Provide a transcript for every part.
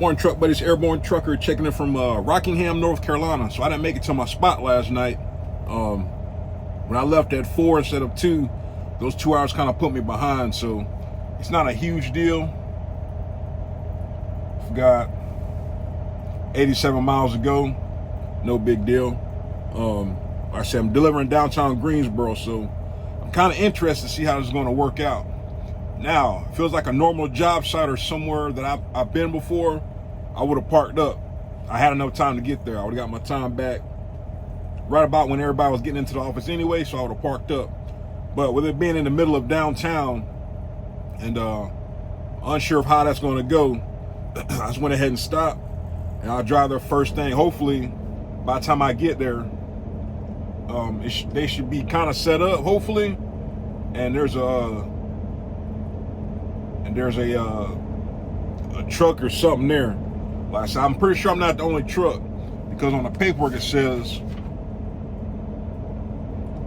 Morning, truck buddies. Airborne trucker checking in from Rockingham, North Carolina. So I didn't make it to my spot last night. When I left at 4 instead of 2, those 2 hours kind of put me behind. So it's not a huge deal. I've got 87 miles to go. No big deal. Like I said, I'm delivering downtown Greensboro, so I'm kind of interested to see how this is going to work out. Now, it feels like a normal job site or somewhere that I've been before, I would have parked up. I had enough time to get there. I would have got my time back right about when everybody was getting into the office anyway, so I would have parked up. But with it being in the middle of downtown and unsure of how that's going to go, I just went ahead and stopped, and I'll drive there first thing. Hopefully, by the time I get there, they should be kind of set up, hopefully, and there's a truck or something there. Like I said, I'm pretty sure I'm not the only truck, because on the paperwork it says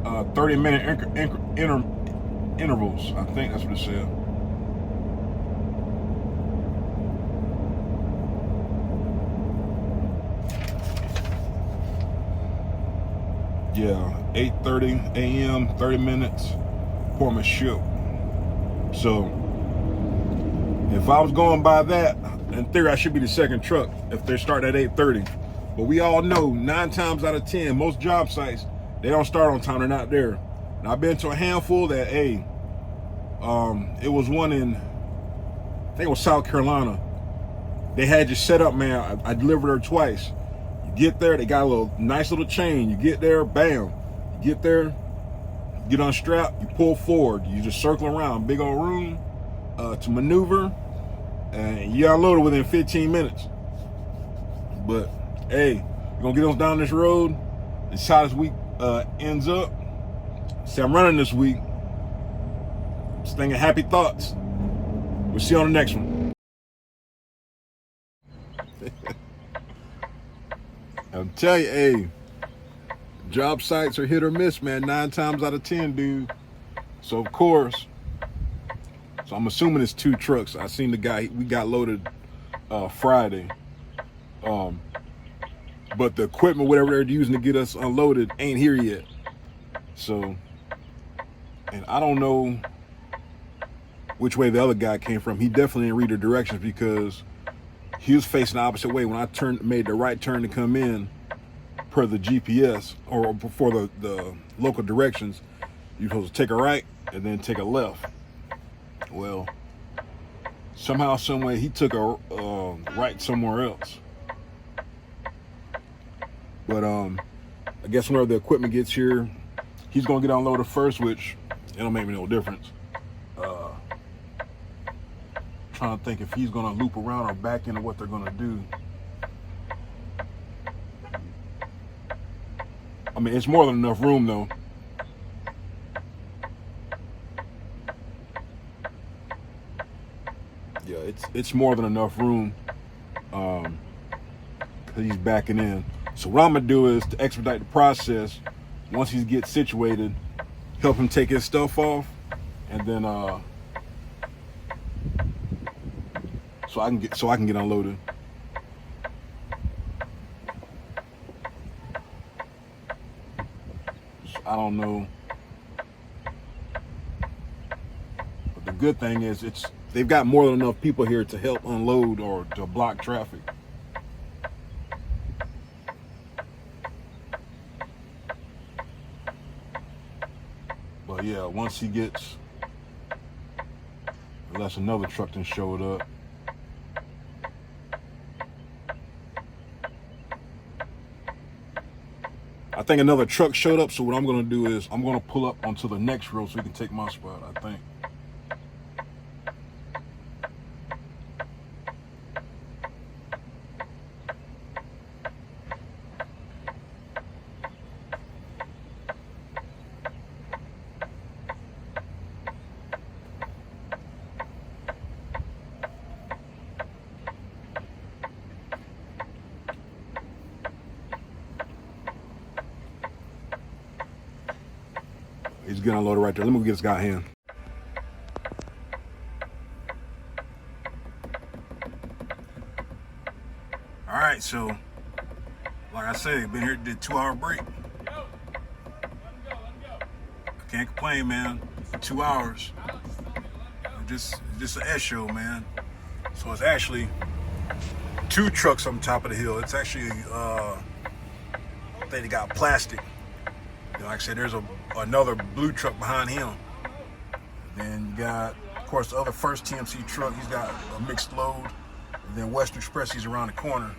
30-minute intervals. I think that's what it said. Yeah, 8:30 a.m., 30 minutes, appointment ship. So if I was going by that, in theory, I should be the second truck if they're starting at 8:30. But we all know 9 times out of 10, most job sites, they don't start on time. They're not there. And I've been to a handful that, hey, it was one in, I think it was South Carolina. They had you set up, man. I delivered her twice. You get there, they got a nice little chain. You get there, bam. You get there, you get unstrapped, you pull forward. You just circle around, big old room to maneuver. And you unload it within 15 minutes. But hey, you're gonna get us down this road. This how this week ends up. See, I'm running this week. Just thinking happy thoughts. We'll see you on the next one. I'm telling you, hey, job sites are hit or miss, man. 9 times out of 10, dude. So of course. So I'm assuming it's 2 trucks. I seen the guy, we got loaded Friday. But the equipment, whatever they're using to get us unloaded, ain't here yet. So, and I don't know which way the other guy came from. He definitely didn't read the directions, because he was facing the opposite way. When I made the right turn to come in per the GPS, or before the local directions, you're supposed to take a right and then take a left. Well, somehow, some way, he took a right somewhere else. But I guess whenever the equipment gets here, he's gonna get unloaded first, which it don't make me no difference. Trying to think if he's gonna loop around or back into what they're gonna do. I mean, it's more than enough room though. Yeah, it's more than enough room. Cause he's backing in. So what I'm gonna do is, to expedite the process, once he gets situated, help him take his stuff off, and then so I can get unloaded. So I don't know, but the good thing is they've got more than enough people here to help unload or to block traffic. But yeah, once he gets, unless another truck then showed up. I think another truck showed up, so what I'm gonna do is I'm gonna pull up onto the next road so he can take my spot, I think. He's getting unloaded right there. Let me go get this guy in. right, so like I said, been here, did 2-hour break. I can't complain, man. 2 hours. Just an S show, man. So it's actually 2 trucks on top of the hill. It's actually I think they got plastic. Like I said, there's another blue truck behind him. Then you got, of course, the other first TMC truck. He's got a mixed load. And then Western Express, he's around the corner.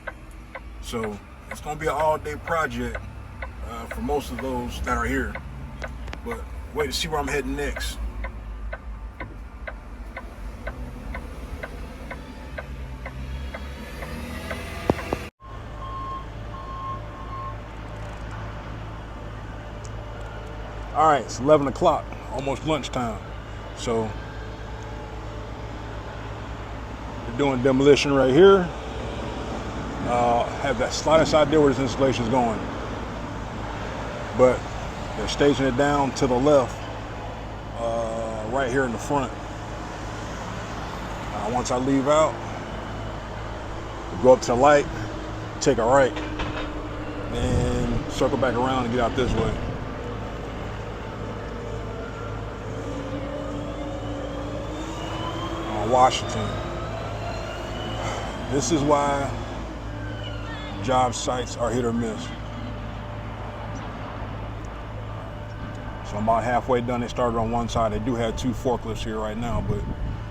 So it's gonna be an all-day project for most of those that are here. But wait to see where I'm heading next. All right, it's 11 o'clock, almost lunchtime. So we're doing demolition right here. Have that slightest idea where this installation is going, but they're staging it down to the left, right here in the front. Once I leave out, we'll go up to the light, take a right, then circle back around and get out this way. Washington. This is why job sites are hit or miss. So I'm about halfway done. They started on one side. They do have 2 forklifts here right now, but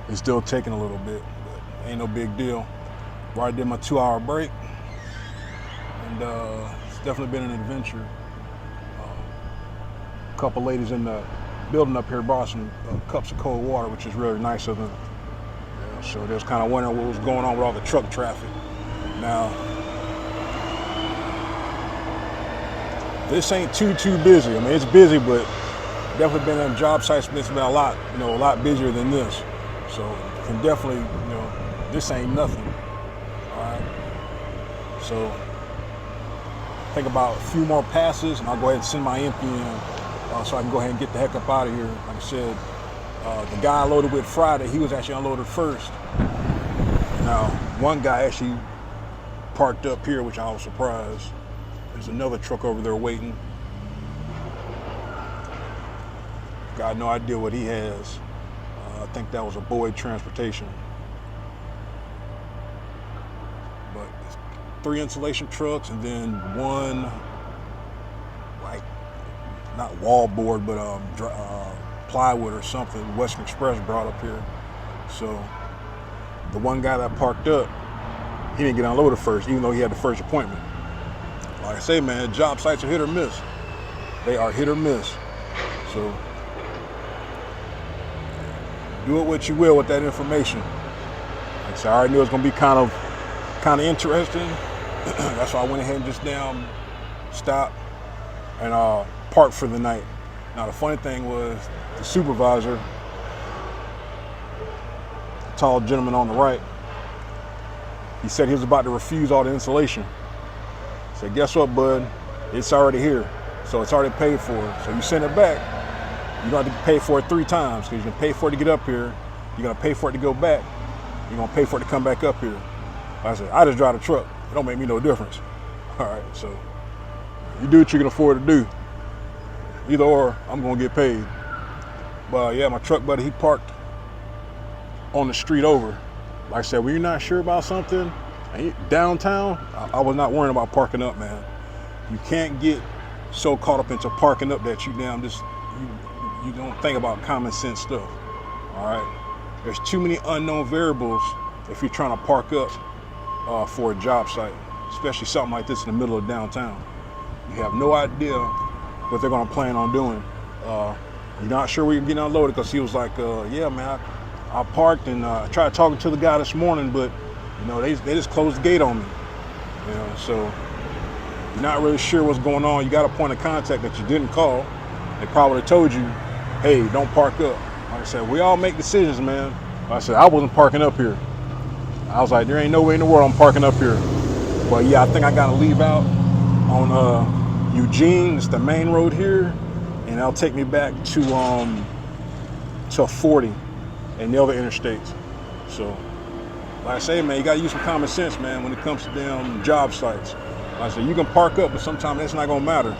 it's still taking a little bit. But ain't no big deal. Already did my 2-hour break, and it's definitely been an adventure. A couple ladies in the building up here brought some cups of cold water, which is really nice of them. So they was kind of wondering what was going on with all the truck traffic. Now, this ain't too busy. I mean, it's busy, but definitely been on job sites. It's been a lot busier than this. So you can definitely, this ain't nothing. All right. So think about a few more passes, and I'll go ahead and send my empty in, so I can go ahead and get the heck up out of here. Like I said. The guy I loaded with Friday, he was actually unloaded first. Now, one guy actually parked up here, which I was surprised. There's another truck over there waiting. Got no idea what he has. I think that was a Boyd Transportation. But 3 insulation trucks and then 1, like, not wallboard, but plywood or something Western Express brought up here. So the one guy that parked up, he didn't get unloaded first, even though he had the first appointment. Like I say, man, job sites are hit or miss. They are hit or miss. So do it what you will with that information. Like I said, I already knew it was gonna be kind of interesting. That's why I went ahead and just stopped and parked for the night. Now the funny thing was, the supervisor, tall gentleman on the right, he said he was about to refuse all the insulation. I said, guess what, bud? It's already here. So it's already paid for. So you send it back, you don't have to pay for it 3 times, because you're gonna pay for it to get up here, you're gonna pay for it to go back, you're gonna pay for it to come back up here. I said, I just drive the truck. It don't make me no difference. All right, so you do what you can afford to do. Either or, I'm gonna get paid. But yeah, my truck buddy, he parked on the street over. Like I said, when you're not sure about something, downtown, I was not worrying about parking up, man. You can't get so caught up into parking up that you don't think about common sense stuff. All right, there's too many unknown variables if you're trying to park up for a job site, especially something like this in the middle of downtown. You have no idea what they're gonna plan on doing. You're not sure where you're getting unloaded, because he was like, yeah, man, I parked and I tried talking to the guy this morning, but they just closed the gate on me. So you're not really sure what's going on. You got a point of contact that you didn't call. They probably told you, hey, don't park up. Like I said, we all make decisions, man. Like I said, I wasn't parking up here. I was like, there ain't no way in the world I'm parking up here. But yeah, I think I gotta leave out on Eugene. It's the main road here, and that'll take me back to 40 and the other interstates. So Like I say, man, you gotta use some common sense, man, when it comes to damn job sites. Like I said, you can park up, but sometimes that's not gonna matter.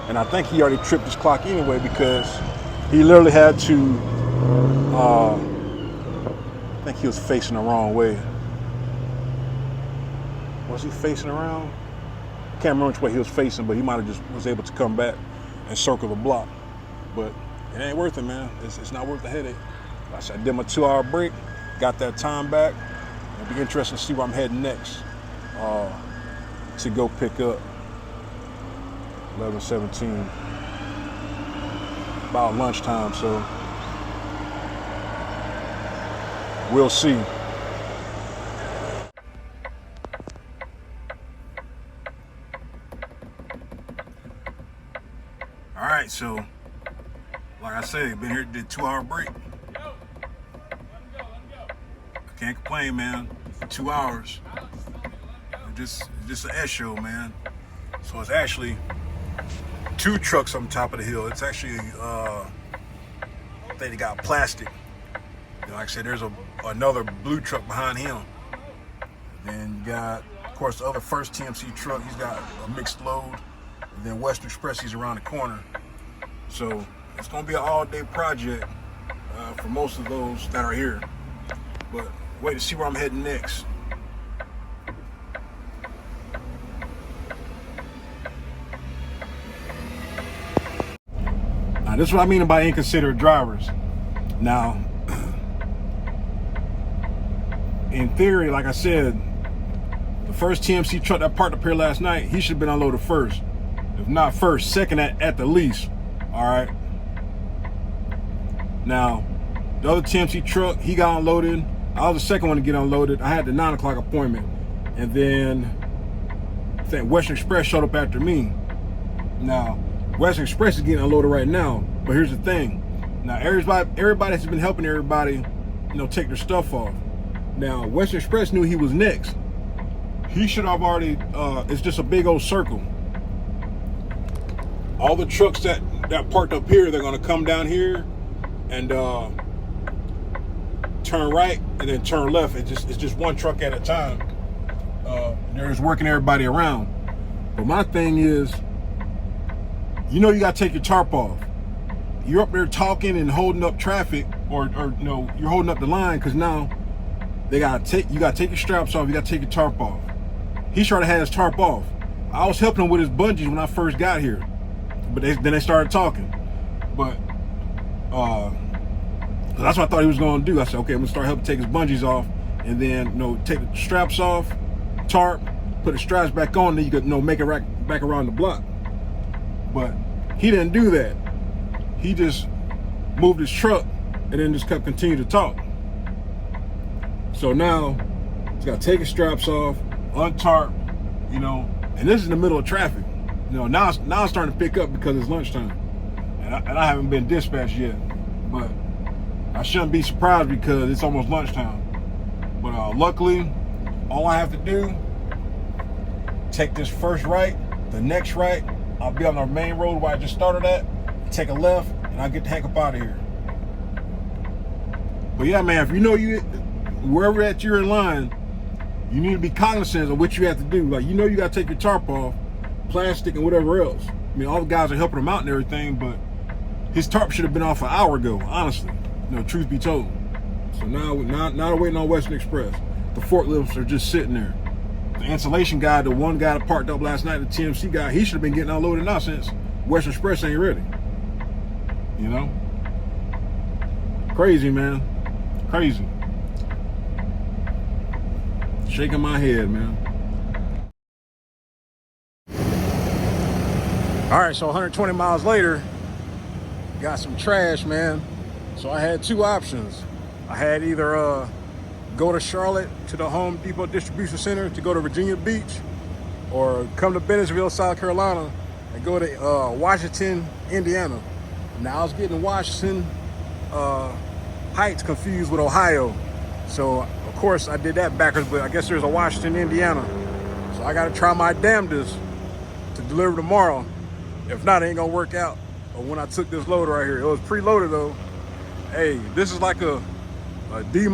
And I think he already tripped his clock anyway because he literally had to, I think he was facing the wrong way. Was he facing around? I can't remember which way he was facing, but he might have just was able to come back and circle the block. But it ain't worth it, man. It's not worth the headache. Like I said, I did my 2-hour break, got that time back. It'll be interesting to see where I'm heading next to go pick up 11:17, about lunchtime, so we'll see. All right, so like I said, been here, did 2-hour break. I can't complain, man. 2 hours. Just an S show, man. So it's actually 2 trucks on top of the hill. It's actually, I think they got plastic. You know, like I said, there's another blue truck behind him. Then you got, of course, the other first TMC truck. He's got a mixed load. And then Western Express, he's around the corner. So it's gonna be an all-day project for most of those that are here. But wait to see where I'm heading next. Now, this is what I mean by inconsiderate drivers. Now, in theory, like I said, the first TMC truck that parked up here last night, he should have been unloaded first. If not first, second at the least. All right. Now, the other TMC truck, he got unloaded. I was the second one to get unloaded. I had the 9 o'clock appointment. And then I think Western Express showed up after me. Now, Western Express is getting unloaded right now. But here's the thing. Now, everybody has been helping everybody, you know, take their stuff off. Now, Western Express knew he was next. He should have already, it's just a big old circle. All the trucks that parked up here, they're gonna come down here and turn right and then turn left. It's just one truck at a time. They're just working everybody around. But my thing is, you know, you gotta take your tarp off. You're up there talking and holding up traffic, or you know, you're holding up the line because now you gotta take your straps off. You gotta take your tarp off. He should have had his tarp off. I was helping him with his bungees when I first got here, but then they started talking. But that's what I thought he was going to do. I said, okay, I'm gonna start helping take his bungees off, and then, you know, take the straps off, tarp, put the straps back on, then you could, you know, make it back around the block. But he didn't do that. He just moved his truck and then just kept continuing to talk. So now he's got to take his straps off, untarp, you know, and this is in the middle of traffic. You know, now it's starting to pick up because it's lunchtime, and I haven't been dispatched yet, but I shouldn't be surprised because it's almost lunchtime. But luckily, all I have to do, take this first right, the next right, I'll be on the main road where I just started at, take a left, and I'll get the heck up out of here. But yeah, man, if you know wherever that you're in line, you need to be cognizant of what you have to do. Like, you know, you got to take your tarp off, plastic and whatever else. I mean, all the guys are helping him out and everything, but his tarp should have been off an hour ago, honestly. You know, truth be told. So now waiting on Western Express. The forklifts are just sitting there. The insulation guy, the one guy that parked up last night, the TMC guy, he should have been getting unloaded now since Western Express ain't ready. You know? Crazy, man. Crazy. Shaking my head, man. All right, so 120 miles later, got some trash, man. So I had 2 options. I had either go to Charlotte to the Home Depot Distribution Center to go to Virginia Beach, or come to Bennisville, South Carolina, and go to Washington, Indiana. Now I was getting Washington Heights confused with Ohio. So of course I did that backwards, but I guess there's a Washington, Indiana. So I gotta try my damnedest to deliver tomorrow. If not, it ain't gonna work out. But when I took this load right here, it was preloaded though. Hey, this is like a D-.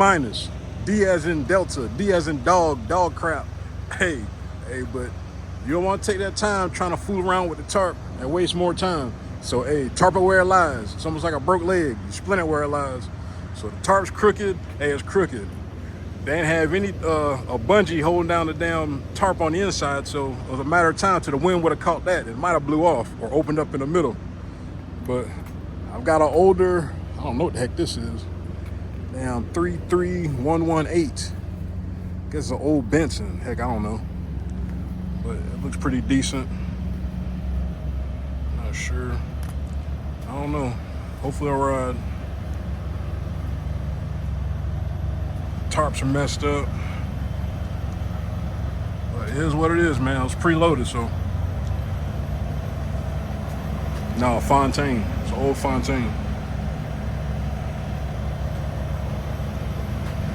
D as in Delta, D as in dog crap. Hey, but you don't want to take that time trying to fool around with the tarp and waste more time. So, hey, tarp it where it lies. It's almost like a broke leg. You splint it where it lies. So the tarp's crooked, hey, it's crooked. They didn't have any a bungee holding down the damn tarp on the inside, so it was a matter of time till the wind would have caught that. It might have blew off or opened up in the middle. But I've got an older, I don't know what the heck this is. Damn, 33118. Guess it's an old Benson. Heck, I don't know. But it looks pretty decent. Not sure. I don't know. Hopefully I'll ride. Tarps are messed up. But it is what it is, man. It was preloaded, so. No, Fontaine. It's an old Fontaine.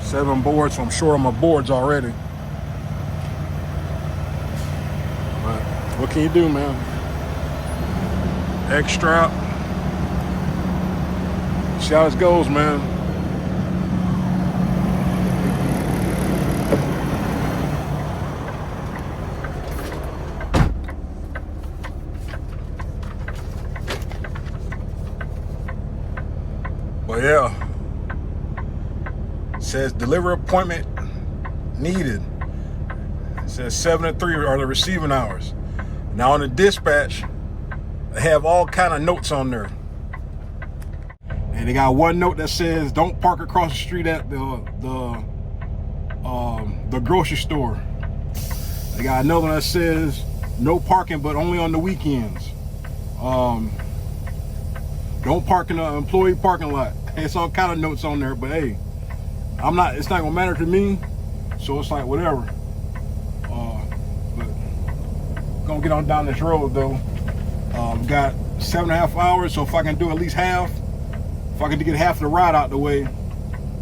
7 boards, so I'm short on my boards already. But what can you do, man? X-strap. See how this goes, man. But yeah, it says delivery appointment needed. It says 7 to 3 are the receiving hours. Now on the dispatch, they have all kind of notes on there. And they got one note that says don't park across the street at the grocery store. They got another one that says no parking but only on the weekends. Don't park in an employee parking lot. It's all kind of notes on there, but hey, it's not gonna matter to me, so it's like whatever. But gonna get on down this road though. Got 7.5 hours, so if I can do at least half, if I can get half of the ride out the way,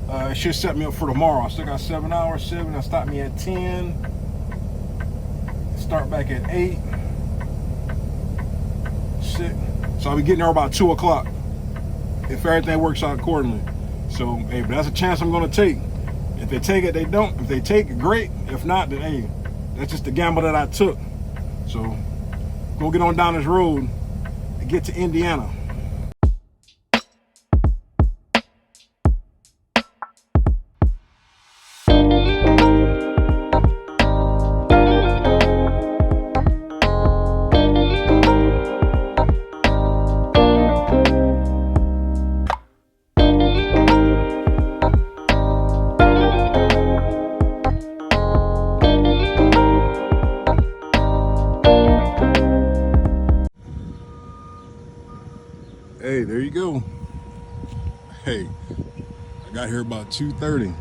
it should set me up for tomorrow. I still got 7 hours, 7, that'll stop me at 10. Start back at 8. 6. So I'll be getting there about 2 o'clock. If everything works out accordingly. So, hey, but that's a chance I'm gonna take. If they take it, they don't. If they take it, great. If not, then hey, that's just the gamble that I took. So, go get on down this road and get to Indiana. Hey, there you go. Hey, I got here about 2:30.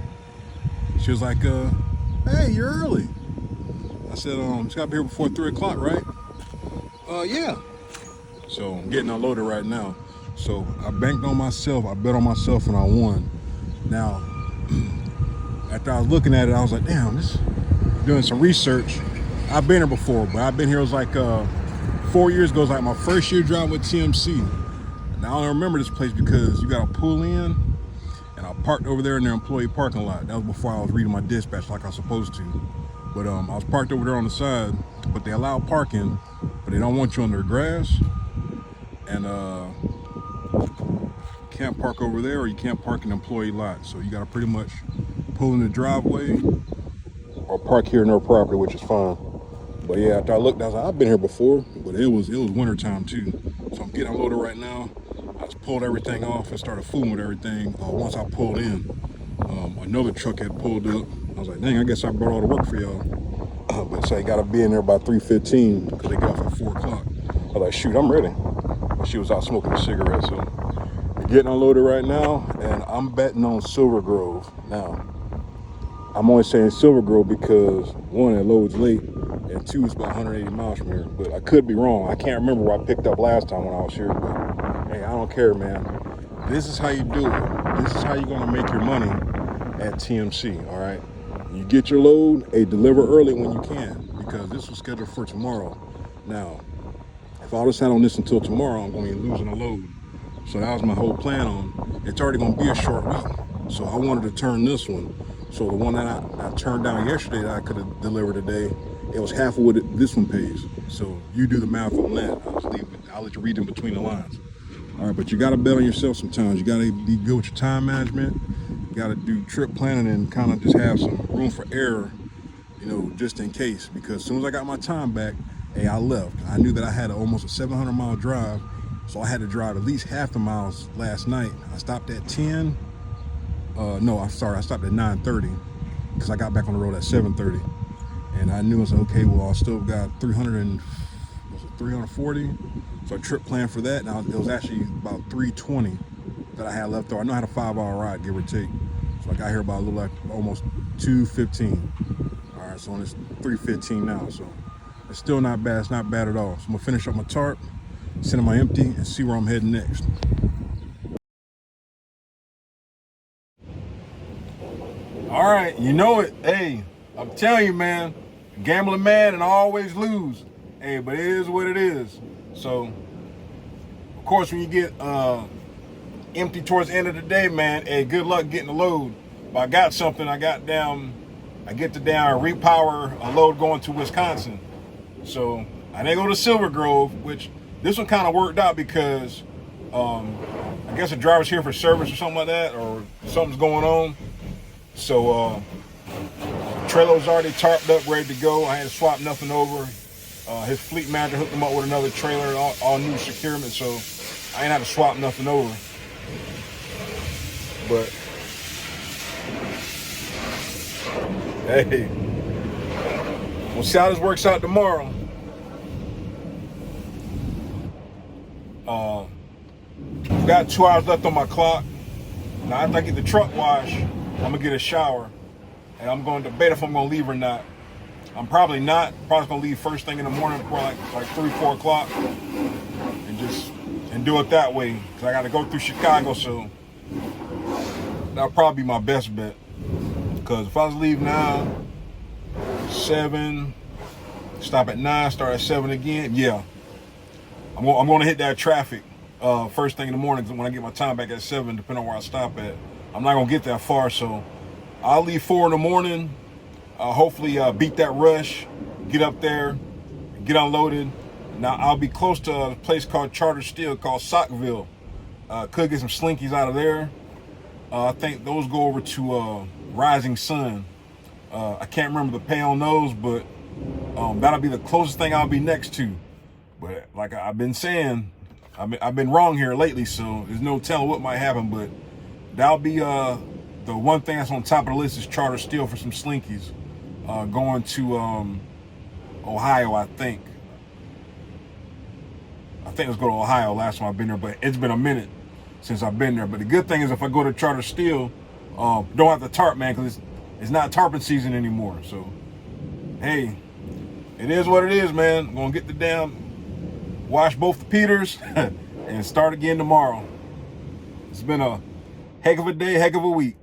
She was like, hey, you're early. I said, it's got to be here before 3 o'clock, right? Yeah. So I'm getting unloaded right now. So I banked on myself. I bet on myself and I won. Now, after I was looking at it, I was like, damn, doing some research. I've been here before, but I've been here, it was like 4 years ago. It was like my first year driving with TMC. Now I don't remember this place because you gotta pull in, and I parked over there in their employee parking lot. That was before I was reading my dispatch like I was supposed to. But I was parked over there on the side, but they allow parking, but they don't want you on their grass. And can't park over there, or you can't park in the employee lot. So you gotta pretty much pull in the driveway or park here in their property, which is fine. But yeah, after I looked, I was like, I've been here before, but it was winter time too. So I'm getting unloaded right now. I just pulled everything off and started fooling with everything. Once I pulled in, another truck had pulled up. I was like, dang, I guess I brought all the work for y'all. But so I gotta be in there by 3:15 because they get off at 4 o'clock. I was like, shoot, I'm ready. But she was out smoking a cigarette, so we're getting unloaded right now, and I'm betting on Silver Grove. Now, I'm only saying Silver Grove because 1, it loads late, and 2, it's about 180 miles from here. But I could be wrong. I can't remember where I picked up last time when I was here, but hey, I don't care, man. This is how you do it. This is how you're gonna make your money at TMC, all right? You get your load, hey, deliver early when you can, because this was scheduled for tomorrow. Now, if I just had on this until tomorrow, I'm gonna be losing a load. So that was my whole plan on. It's already gonna be a short week. So I wanted to turn this one. So the one that I turned down yesterday that I could have delivered today, it was half of what this one pays. So you do the math on that. I'll let you read in between the lines. All right, but you got to bet on yourself sometimes. You got to be good with your time management. You got to do trip planning and kind of just have some room for error, you know, just in case. Because as soon as I got my time back, hey, I left. I knew that I had almost a 700-mile drive, so I had to drive at least half the miles last night. I stopped at 10. No, I'm sorry, I stopped at 9:30 because I got back on the road at 7:30. And I knew, I was okay, well, I still got 340. So I trip planned for that. Now it was actually about 320 that I had left over. I know I had a 5-hour ride, give or take. So I got here about a little like almost 2:15. All right, so it's 3:15 now. So it's still not bad. It's not bad at all. So I'm gonna finish up my tarp, send them my empty, and see where I'm heading next. All right, you know it. Hey, I'm telling you, man, gambling man and I always lose. Hey, but it is what it is. So, of course, when you get empty towards the end of the day, man, hey, good luck getting the load. But I got something. I get to repower a load going to Wisconsin. So I didn't go to Silver Grove, which this one kind of worked out because I guess the driver's here for service or something like that, or something's going on. So trailer was already tarped up, ready to go. I had to swap nothing over. His fleet manager hooked him up with another trailer, all new securement, so I ain't had to swap nothing over. But hey, we'll see how this works out tomorrow. I've got 2 hours left on my clock. Now after I get the truck washed, I'm gonna get a shower, and I'm going to debate if I'm gonna leave or not. I'm probably not. Probably gonna leave first thing in the morning, before like 3-4 o'clock, and do it that way. Cause I got to go through Chicago, so that'll probably be my best bet. Cause if I was to leave now, 7, stop at 9, start at 7 again, yeah, I'm gonna hit that traffic first thing in the morning. Cause when I get my time back at 7, depending on where I stop at, I'm not gonna get that far. So I'll leave 4 in the morning. Hopefully beat that rush, get up there, get unloaded. Now I'll be close to a place called Charter Steel called Sockville. Could get some slinkies out of there. I think those go over to Rising Sun. I can't remember the pay on those, but that'll be the closest thing I'll be next to. But like I've been saying, I've been wrong here lately, so there's no telling what might happen. But that'll be the one thing that's on top of the list is Charter Steel for some slinkies. Going to Ohio, I think. Let's go to Ohio last time I've been there, but it's been a minute since I've been there. But the good thing is if I go to Charter Steel, don't have to tarp, man, because it's not tarping season anymore. So, hey, it is what it is, man. I'm going to get the wash both the Peters and start again tomorrow. It's been a heck of a day, heck of a week.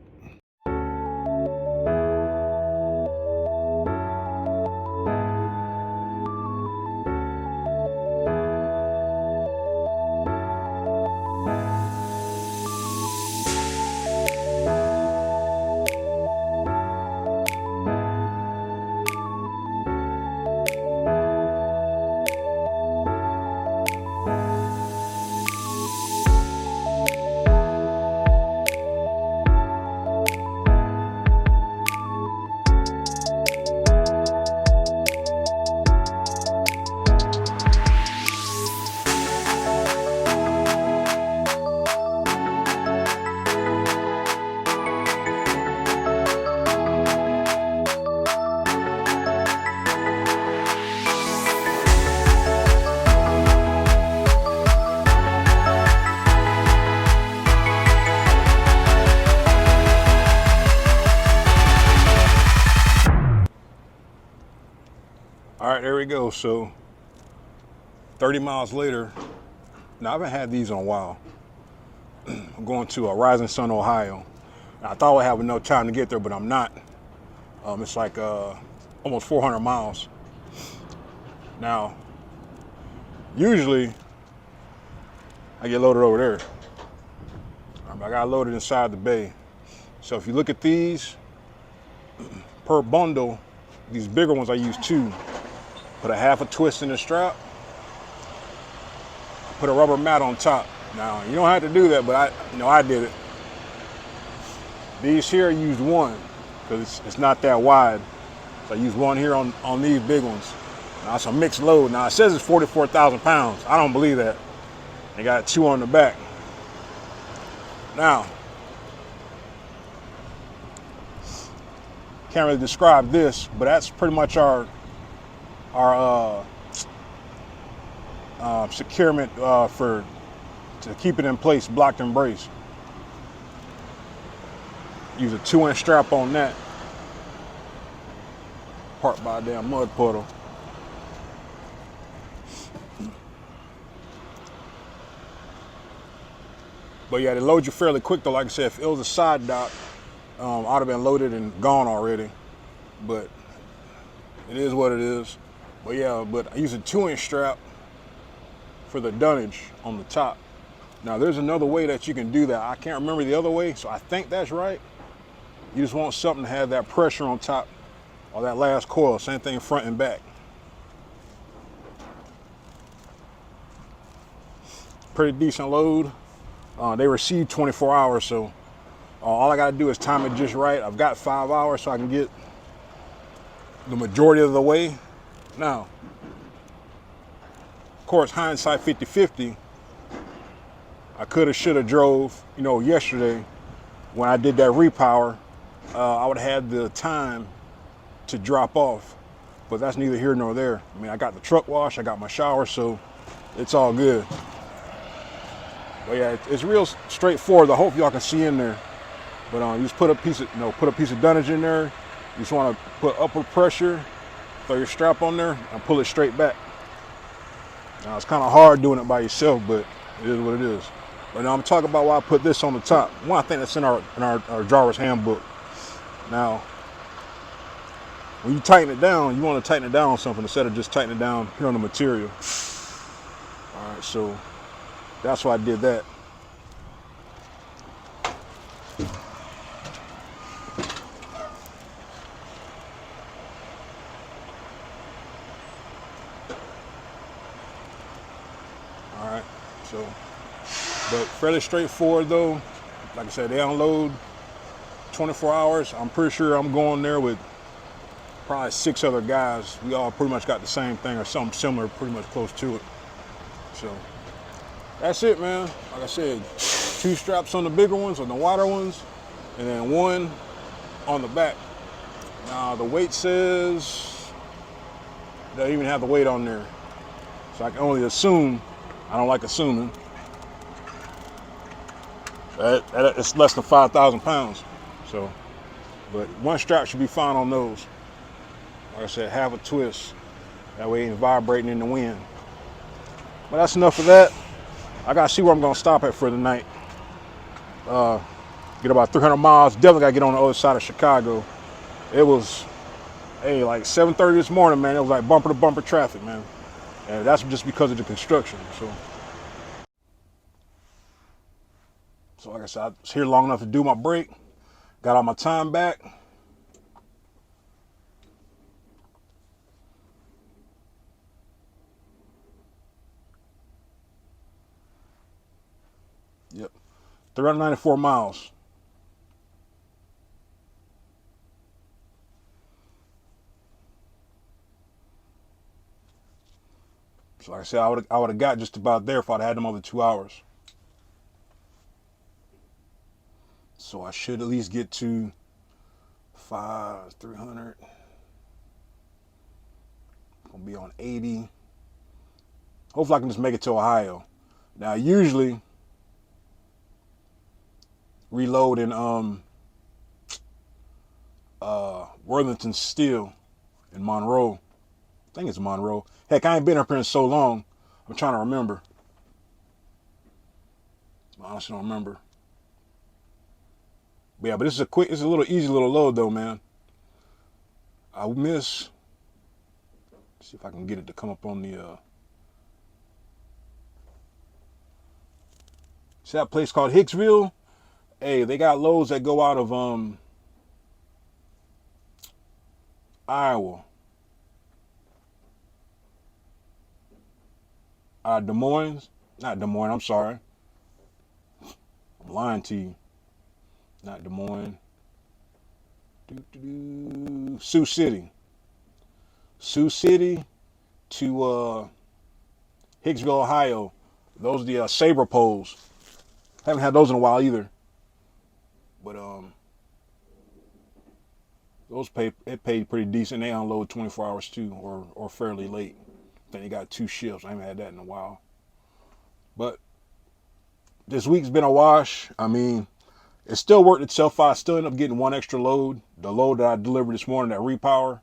All right, there we go. So 30 miles later, now I haven't had these in a while. I'm going to Rising Sun, Ohio. I thought I'd have enough time to get there, but I'm not. It's like almost 400 miles. Now, usually I get loaded over there. I got loaded inside the bay. So if you look at these, per bundle. These bigger ones I use 2. Put a half a twist in the strap. Put a rubber mat on top. Now you don't have to do that, but I did it. These here I used 1 because it's not that wide. So I used 1 here on these big ones. Now it's a mixed load. Now it says it's 44,000 pounds. I don't believe that. They got 2 on the back. Now, can't really describe this, but that's pretty much our securement to keep it in place, blocked and braced. Use a 2-inch strap on that. Parked by a damn mud puddle. But yeah, they load you fairly quick though. Like I said, if it was a side dock, I'd have been loaded and gone already. But it is what it is. But yeah, but I use a 2-inch strap for the dunnage on the top. Now there's another way that you can do that. I can't remember the other way, so I think that's right. You just want something to have that pressure on top or that last coil. Same thing front and back. Pretty decent load. They receive 24 hours, so all I gotta do is time it just right. I've got 5 hours so I can get the majority of the way. Now, of course, hindsight 50-50, I coulda, shoulda drove, yesterday when I did that repower, I would have had the time to drop off, but that's neither here nor there. I mean, I got the truck wash, I got my shower, so it's all good. But yeah, it's real straightforward. I hope y'all can see in there. But you just put a piece of dunnage in there. You just want to put upward pressure, throw your strap on there, and pull it straight back. Now it's kind of hard doing it by yourself, but it is what it is. But now I'm talking about why I put this on the top. One, I think that's in our driver's handbook. Now, when you tighten it down, you want to tighten it down on something instead of just tightening it down here on the material. All right, so that's why I did that. All right, so, but fairly straightforward though. Like I said, they unload 24 hours. I'm pretty sure I'm going there with probably 6 other guys. We all pretty much got the same thing or something similar, pretty much close to it. So that's it, man. Like I said, 2 straps on the bigger ones, on the wider ones, and then 1 on the back. Now the weight says, they don't even have the weight on there. So I can only assume, I don't like assuming, it's less than 5,000 pounds. So, but 1 strap should be fine on those. Like I said, half a twist. That way it ain't vibrating in the wind. But that's enough of that. I gotta see where I'm gonna stop at for the night. Get about 300 miles. Definitely gotta get on the other side of Chicago. It was, like 7:30 this morning, man. It was like bumper to bumper traffic, man. And that's just because of the construction. So like I said, I was here long enough to do my break. Got all my time back. Yep, 394 miles. So like I said, I would have got just about there if I'd had them other 2 hours. So I should at least get to 300. Gonna be on 80. Hopefully I can just make it to Ohio. Now usually reload in Worthington Steel in Monroe. I think it's Monroe. Heck, I ain't been up here in so long. I'm trying to remember. I honestly don't remember. But yeah, but this is it's a little easy little load though, man. I'll miss. See if I can get it to come up on the see that place called Hicksville? Hey, they got loads that go out of Iowa. Des Moines. Not Des Moines, I'm sorry. I'm lying to you. Not Des Moines. Sioux City. Sioux City to Hicksville, Ohio. Those are the Sabre poles. Haven't had those in a while either. But those paid pretty decent. They unload 24 hours too, or fairly late. I think they got 2 shifts. I haven't had that in a while. But this week's been a wash. I mean, it still worked itself out. I still ended up getting 1 extra load. The load that I delivered this morning, that repower.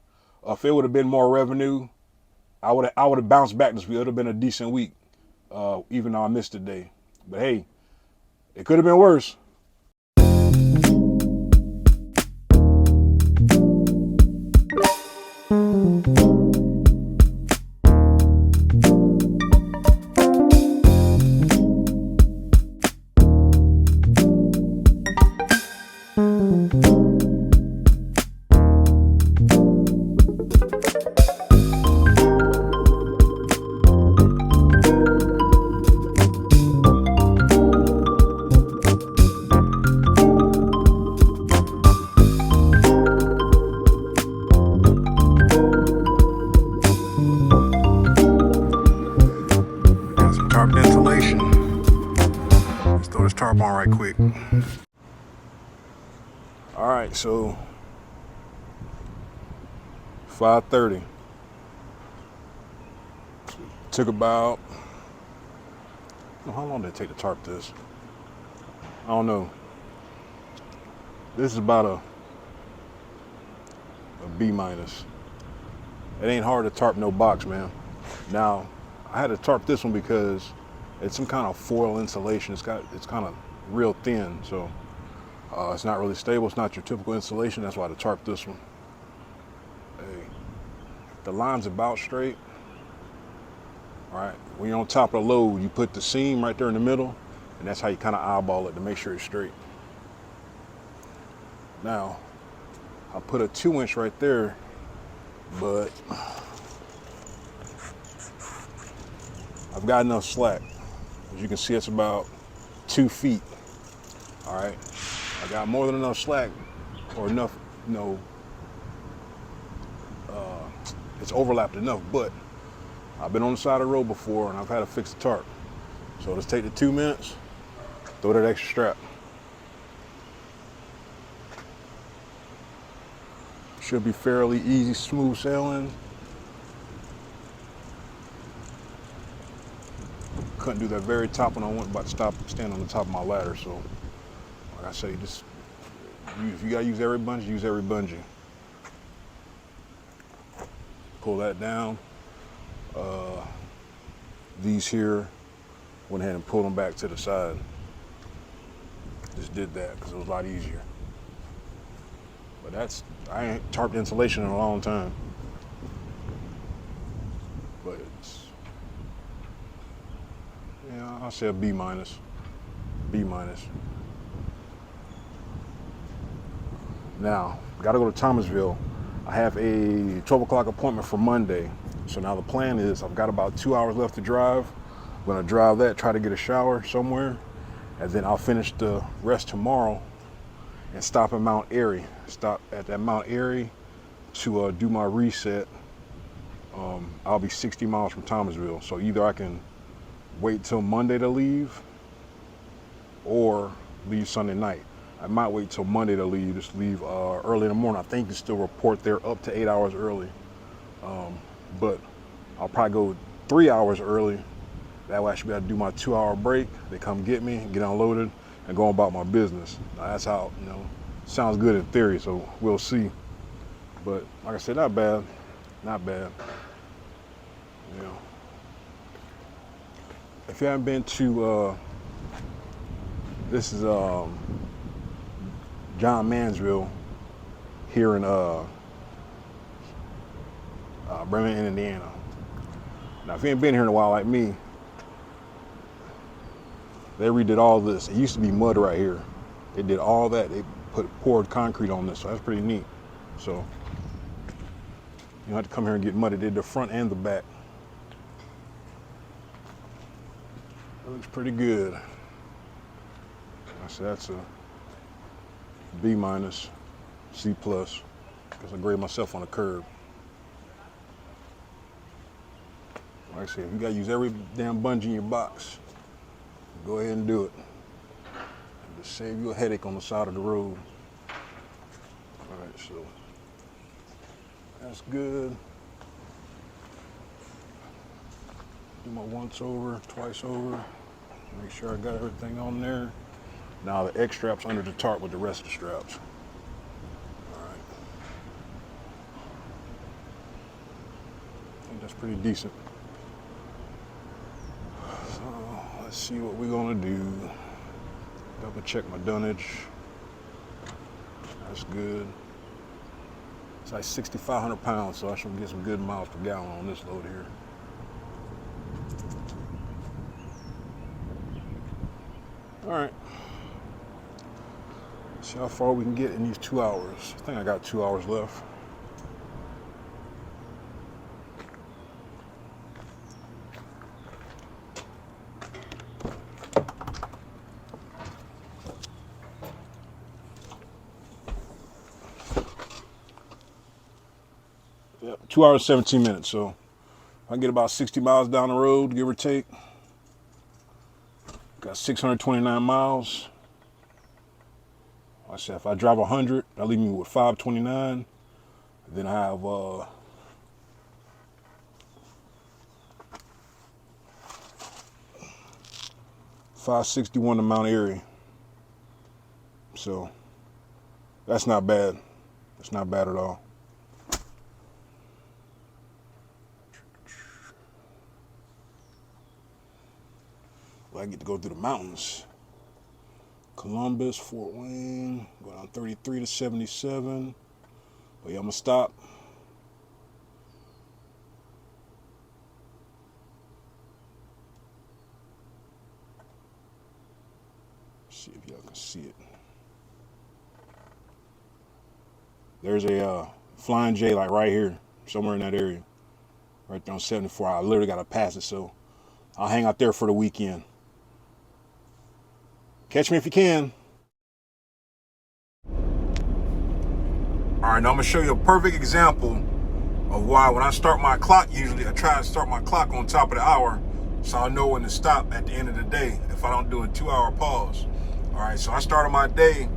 If it would have been more revenue, I would have bounced back this week. It would have been a decent week, even though I missed a day. But hey, it could have been worse. Tarp on right quick. All right, so 5:30. Took about, how long did it take to tarp this? I don't know. This is about a B minus. It ain't hard to tarp no box, man. Now, I had to tarp this one because it's some kind of foil insulation. It's kind of real thin, so it's not really stable. It's not your typical insulation. That's why I had to tarp this one. Hey, the line's about straight. All right, when you're on top of the load, you put the seam right there in the middle, and that's how you kind of eyeball it to make sure it's straight. Now, I put a 2-inch right there, but I've got enough slack. As you can see, it's about 2 feet. All right, I got more than enough slack, or enough, it's overlapped enough, but I've been on the side of the road before and I've had to fix the tarp. So let's take the 2 minutes, throw that extra strap. Should be fairly easy, smooth sailing. Couldn't do that very top when I went about to stand on the top of my ladder. So, like I say, just if you gotta use every bungee, use every bungee. Pull that down. These here, went ahead and pulled them back to the side. Just did that because it was a lot easier. But I ain't tarped insulation in a long time. But it's, yeah, I'll say a B minus. B minus. Now, gotta go to Thomasville. I have a 12 o'clock appointment for Monday. So now the plan is I've got about 2 hours left to drive. I'm gonna drive that, try to get a shower somewhere, and then I'll finish the rest tomorrow and stop at Mount Airy. Stop at that Mount Airy to do my reset. I'll be 60 miles from Thomasville. So either I can wait till Monday to leave or leave Sunday night. I might wait till Monday to leave, just leave early in the morning. I think you can still report there up to 8 hours early. But I'll probably go 3 hours early. That way I should be able to do my 2 hour break. They come get me, get unloaded, and go about my business. Now that's how, sounds good in theory, so we'll see. But like I said, not bad, not bad. If you haven't been to, this is John Mansville here in Birmingham, Indiana. Now, if you ain't been here in a while like me, they redid all this. It used to be mud right here. They did all that. They poured concrete on this, so that's pretty neat. So You don't have to come here and get muddy. They did the front and the back. That looks pretty good. I said that's a B minus, C plus, because I grade myself on the curb. Like I said, if you gotta use every damn bungee in your box, go ahead and do it. Just save you a headache on the side of the road. All right, so that's good. Do my once over, twice over. Make sure I got everything on there. Now the X strap's under the tarp with the rest of the straps. All right. I think that's pretty decent. So let's see what we're gonna do. Double check my dunnage. That's good. It's like 6,500 pounds, so I should get some good miles per gallon on this load here. All right. See how far we can get in these 2 hours. I think I got 2 hours left. Yep, 2 hours, 17 minutes. So I can get about 60 miles down the road, give or take. Got 629 miles. Like I said, if I drive 100, that leaves me with 529. Then I have 561 to Mount Airy. So that's not bad. That's not bad at all. Well, I get to go through the mountains. Columbus, Fort Wayne, go down 33 to 77. But yeah, I'm gonna stop. See if y'all can see it. There's a Flying J like right here, somewhere in that area. Right there on 74. I literally gotta pass it, so I'll hang out there for the weekend. Catch me if you can. All right, now I'm gonna show you a perfect example of why when I start my clock, usually I try to start my clock on top of the hour so I know when to stop at the end of the day if I don't do a 2 hour pause. All right, so I started my day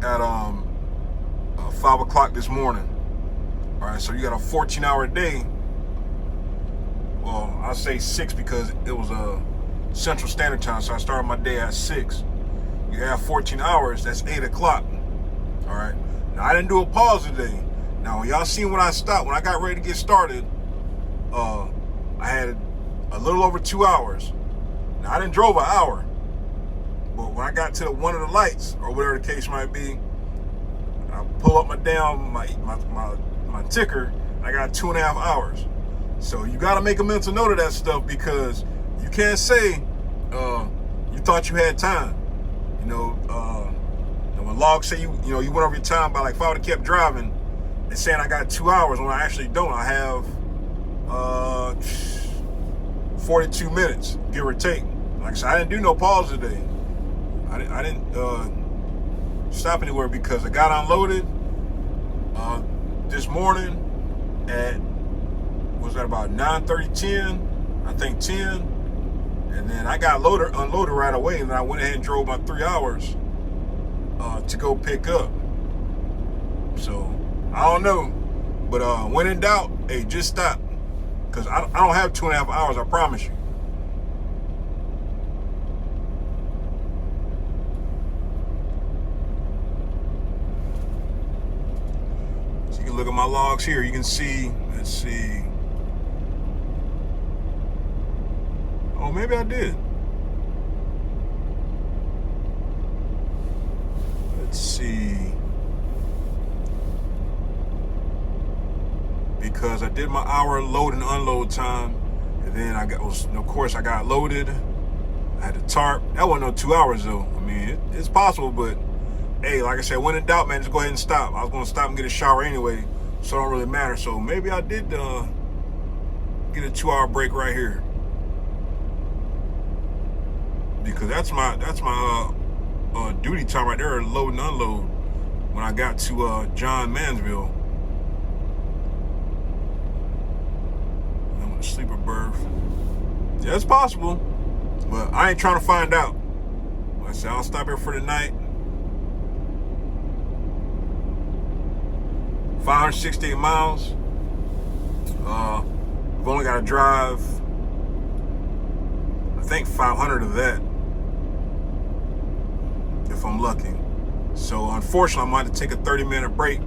at 5 o'clock this morning. All right, so you got a 14-hour day. Well, I'll say 6 because it was a Central Standard Time, so I started my day at 6. You have 14 hours, that's 8 o'clock. All right. Now, I didn't do a pause today. Now, when y'all seen when I stopped, when I got ready to get started, I had a little over 2 hours. Now, I didn't drove an hour. But when I got to one of the lights, or whatever the case might be, I pull up my ticker, I got 2.5 hours. So you got to make a mental note of that stuff, because you can't say you thought you had time. You know, when logs say you went over your time by, like, if I would have kept driving and saying I got 2 hours when I actually don't. I have 42 minutes, give or take. Like I said, I didn't do no pause today. I didn't stop anywhere because I got unloaded this morning at, was that about 9:30, 10? I think 10. And then I got unloaded right away, and then I went ahead and drove my 3 hours to go pick up. So I don't know, but when in doubt, hey, just stop, because I don't have 2.5 hours, I promise you. So you can look at my logs here. You can see, let's see. Oh, maybe I did. Let's see. Because I did my hour load and unload time, and then I got loaded. I had the tarp. That wasn't no 2 hours though. I mean, it's possible, but hey, like I said, when in doubt, man, just go ahead and stop. I was gonna stop and get a shower anyway, so it don't really matter. So maybe I did get a 2-hour break right here, because that's my duty time right there, load and unload, when I got to John Mansville. I'm in a sleeper berth. Yeah, it's possible, but I ain't trying to find out. Like I said, I'll stop here for the night. 568 miles. I've only got to drive, I think, 500 of that, if I'm lucky. So unfortunately, I'm going to take a 30-minute break.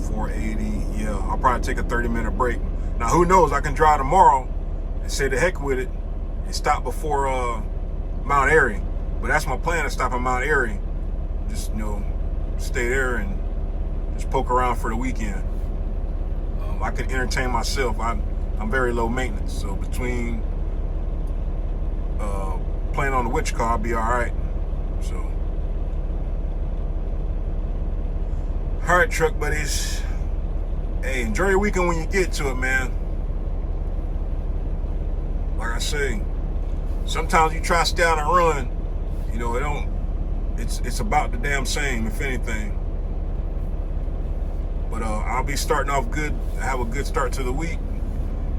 480. Yeah, I'll probably take a 30-minute break. Now, who knows? I can drive tomorrow and say the heck with it and stop before Mount Airy. But that's my plan, to stop at Mount Airy. Just, stay there and just poke around for the weekend. I can entertain myself. I'm very low maintenance, so between playing on the witch car, I'll be all right. So, all right, truck buddies. Hey, enjoy your weekend when you get to it, man. Like I say, sometimes you try to stay out and run, it don't. It's about the damn same, if anything. But I'll be starting off good. Have a good start to the week,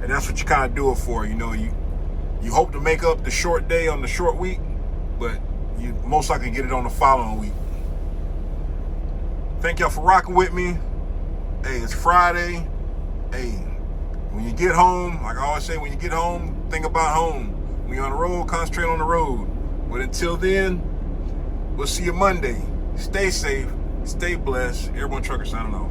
and that's what you kind of do it for. You hope to make up the short day on the short week, but you most likely get it on the following week. Thank y'all for rocking with me. Hey, it's Friday. Hey, when you get home, like I always say, when you get home, think about home. When you're on the road, concentrate on the road. But until then, we'll see you Monday. Stay safe, stay blessed. Airborne Trucker signing off.